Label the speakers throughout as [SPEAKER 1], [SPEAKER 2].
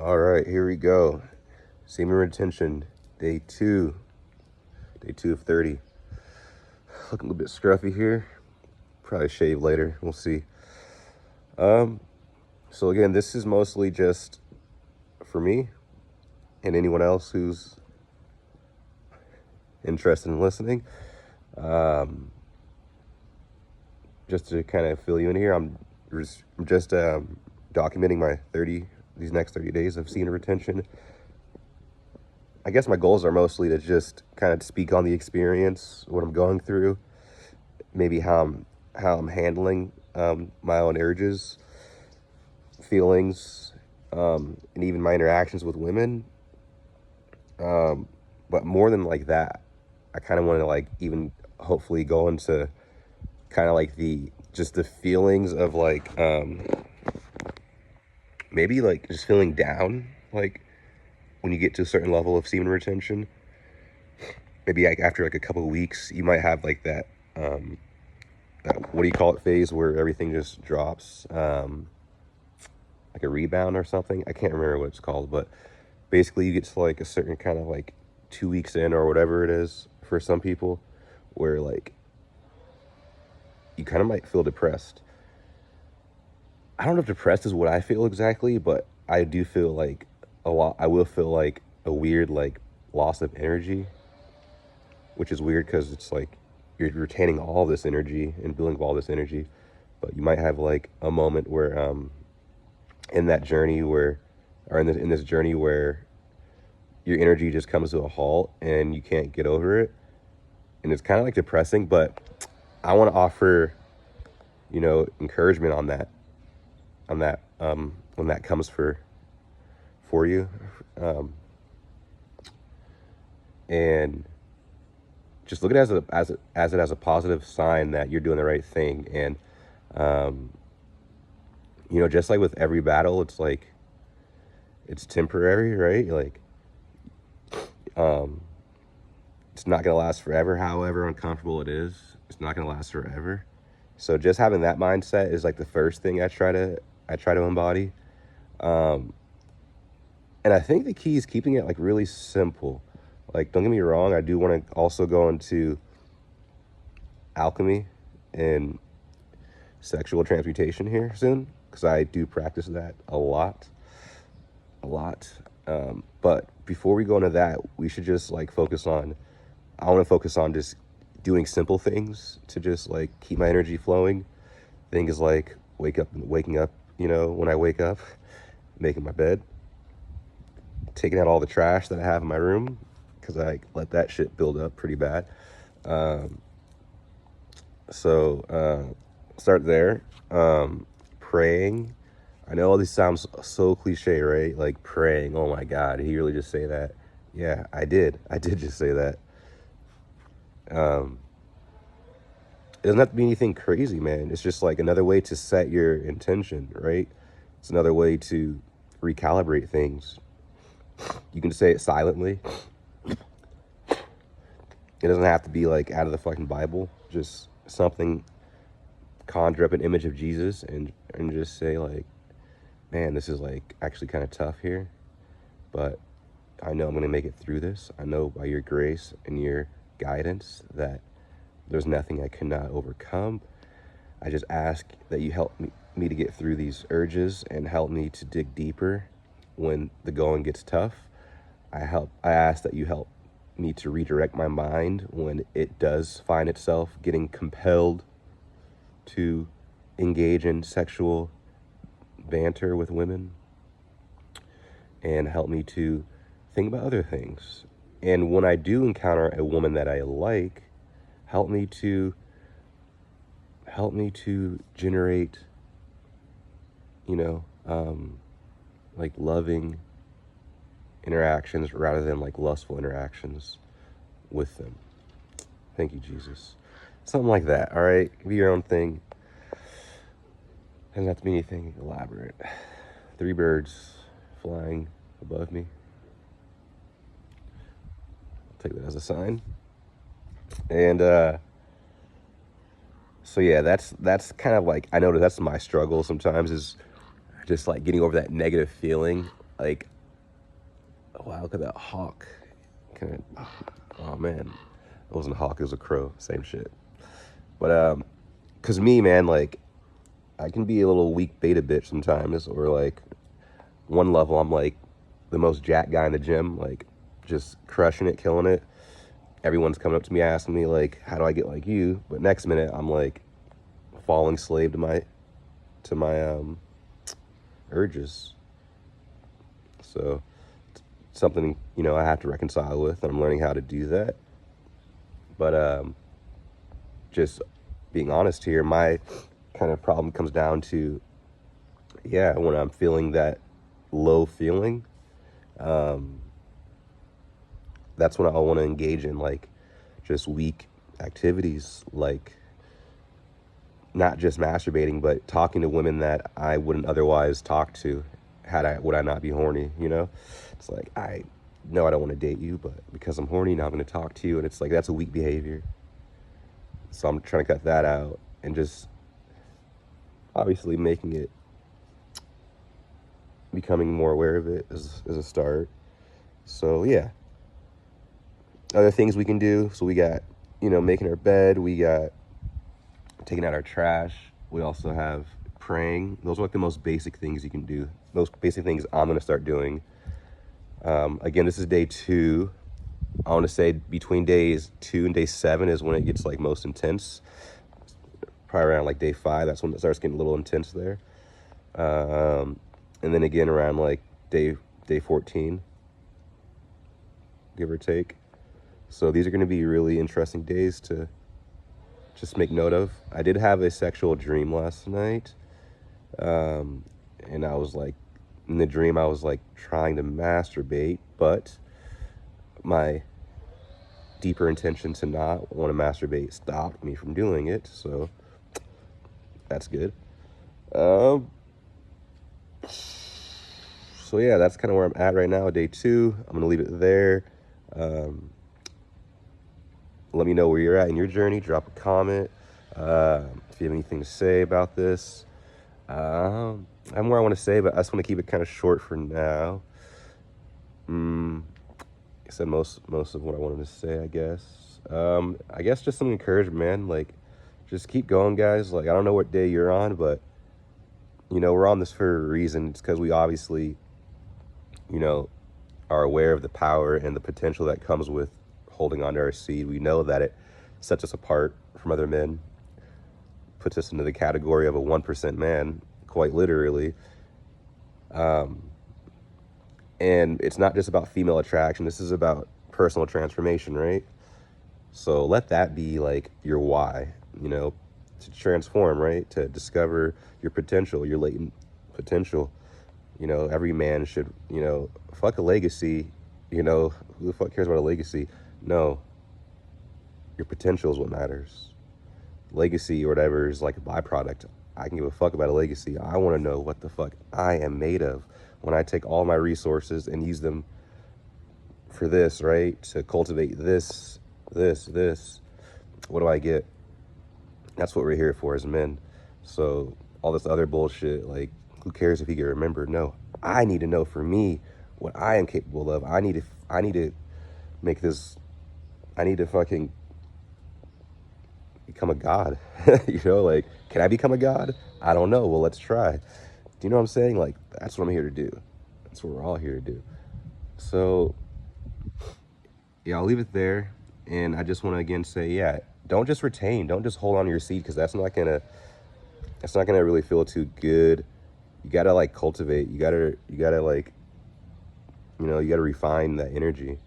[SPEAKER 1] All right, here we go. Semen retention, day two of 30. Looking a little bit scruffy here. Probably shave later. We'll see. So again, this is mostly just for me and anyone else who's interested in listening. Just to kind of fill you in here, I'm just documenting these next 30 days of semen retention. I guess my goals are mostly to just kind of speak on the experience, what I'm going through, maybe how I'm handling my own urges, feelings, and even my interactions with women. But more than like that, I kind of want to like even hopefully go into kind of like the feelings of like maybe like just feeling down, like when you get to a certain level of semen retention. Maybe like after like a couple of weeks, you might have like that what do you call it phase where everything just drops, like a rebound or something. I can't remember what it's called, but basically you get to like a certain kind of like 2 weeks in or whatever it is for some people, where like you kind of might feel depressed. I don't know if depressed is what I feel exactly, but I do feel like I will feel like a weird like loss of energy, which is weird because it's like you're retaining all this energy and building up all this energy, but you might have like a moment where in that journey where, or in this journey where your energy just comes to a halt and you can't get over it, and it's kind of like depressing. But I want to offer, encouragement on that when that comes for you, and just look at it as a positive sign that you're doing the right thing. And just like with every battle, it's like it's temporary, right? Like it's not gonna last forever. However uncomfortable it is, it's not gonna last forever. So just having that mindset is like the first thing I try to embody. And I think the key is keeping it like really simple. Like, don't get me wrong, I do want to also go into alchemy and sexual transmutation here soon, because I do practice that a lot. But before we go into that, we should just like I want to focus on just doing simple things to just like keep my energy flowing. Things like waking up, when I wake up, making my bed, taking out all the trash that I have in my room, because I let that shit build up pretty bad. So start there. Praying. I know all this sounds so cliche, right? Like praying. Oh my God, did he really just say that? Yeah, I did. I did just say that. It doesn't have to be anything crazy, man. It's just like another way to set your intention, right? It's another way to recalibrate things. You can say it silently. It doesn't have to be like out of the fucking Bible. Just something, conjure up an image of Jesus and just say like, man, this is like actually kind of tough here, but I know I'm going to make it through this. I know by your grace and your guidance that there's nothing I cannot overcome. I just ask that you help me to get through these urges and help me to dig deeper when the going gets tough. I ask that you help me to redirect my mind when it does find itself getting compelled to engage in sexual banter with women, and help me to think about other things. And when I do encounter a woman that I like, help me to generate, like loving interactions rather than like lustful interactions with them. Thank you, Jesus. Something like that, all right? Be your own thing. Doesn't have to be anything elaborate. 3 birds flying above me. I'll take that as a sign. And so yeah, that's kind of like, I know that's my struggle sometimes, is just like getting over that negative feeling Like, wow, look at that hawk. Oh man, it wasn't a hawk, it was a crow. Same shit. But cause me, man, like I can be a little weak beta bitch sometimes, or like one level I'm like the most jacked guy in the gym, like just crushing it, killing it. Everyone's coming up to me asking me like, how do I get like you? But next minute I'm like falling slave to my urges. So something, you know, I have to reconcile with, and I'm learning how to do that. But just being honest here, my kind of problem comes down to, yeah, when I'm feeling that low feeling, that's when I want to engage in like just weak activities, like not just masturbating, but talking to women that I wouldn't otherwise talk to would I not be horny, you know? It's like, I know I don't want to date you, but because I'm horny, now I'm going to talk to you. And it's like, that's a weak behavior. So I'm trying to cut that out and just obviously making it, becoming more aware of it is a start. So yeah, other things we can do. So we got, you know, making our bed. We got taking out our trash. We also have praying. Those are like the most basic things you can do. Most basic things I'm going to start doing. Again, this is day 2. I want to say between days 2 and day 7 is when it gets like most intense. Probably around like day 5, that's when it starts getting a little intense there. And then again around like day 14, give or take. So these are going to be really interesting days to just make note of. I did have a sexual dream last night. And I was like, in the dream, I was like trying to masturbate, but my deeper intention to not want to masturbate stopped me from doing it. So that's good. So yeah, that's kind of where I'm at right now, day 2. I'm going to leave it there. Let me know where you're at in your journey. Drop a comment. If you have anything to say about this. I have more I want to say, but I just want to keep it kind of short for now. I said most of what I wanted to say, I guess. I guess just some encouragement, man. Like, just keep going, guys. Like, I don't know what day you're on, but, you know, we're on this for a reason. It's because we obviously, you know, are aware of the power and the potential that comes with holding on to our seed. We know that it sets us apart from other men, puts us into the category of a 1% man, quite literally. And it's not just about female attraction. This is about personal transformation, right? So let that be like your why, you know, to transform, right? To discover your potential, your latent potential. You know, every man should, you know, fuck a legacy. You know, who the fuck cares about a legacy? No, your potential is what matters. Legacy or whatever is like a byproduct. I can give a fuck about a legacy. I want to know what the fuck I am made of when I take all my resources and use them for this, right? To cultivate this. What do I get? That's what we're here for as men. So all this other bullshit, like, who cares if you get remembered? No, I need to know for me what I am capable of. I need to make this. I need to fucking become a god. You know, like, can I become a god? I don't know. Well, let's try. Do you know what I'm saying? Like, that's what I'm here to do. That's what we're all here to do. So yeah, I'll leave it there. And I just want to again say, yeah, don't just retain. Don't just hold on to your seed, because that's not gonna really feel too good. You gotta like cultivate. You gotta like, you know, you gotta refine that energy.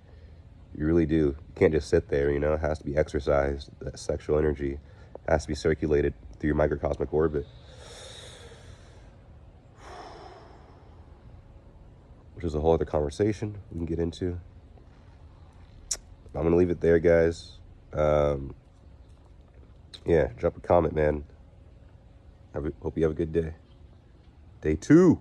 [SPEAKER 1] You really do. You can't just sit there, you know. It has to be exercised. That sexual energy has to be circulated through your microcosmic orbit, which is a whole other conversation we can get into. I'm gonna leave it there, guys. Yeah, drop a comment, man. Hope you have a good day. Day 2.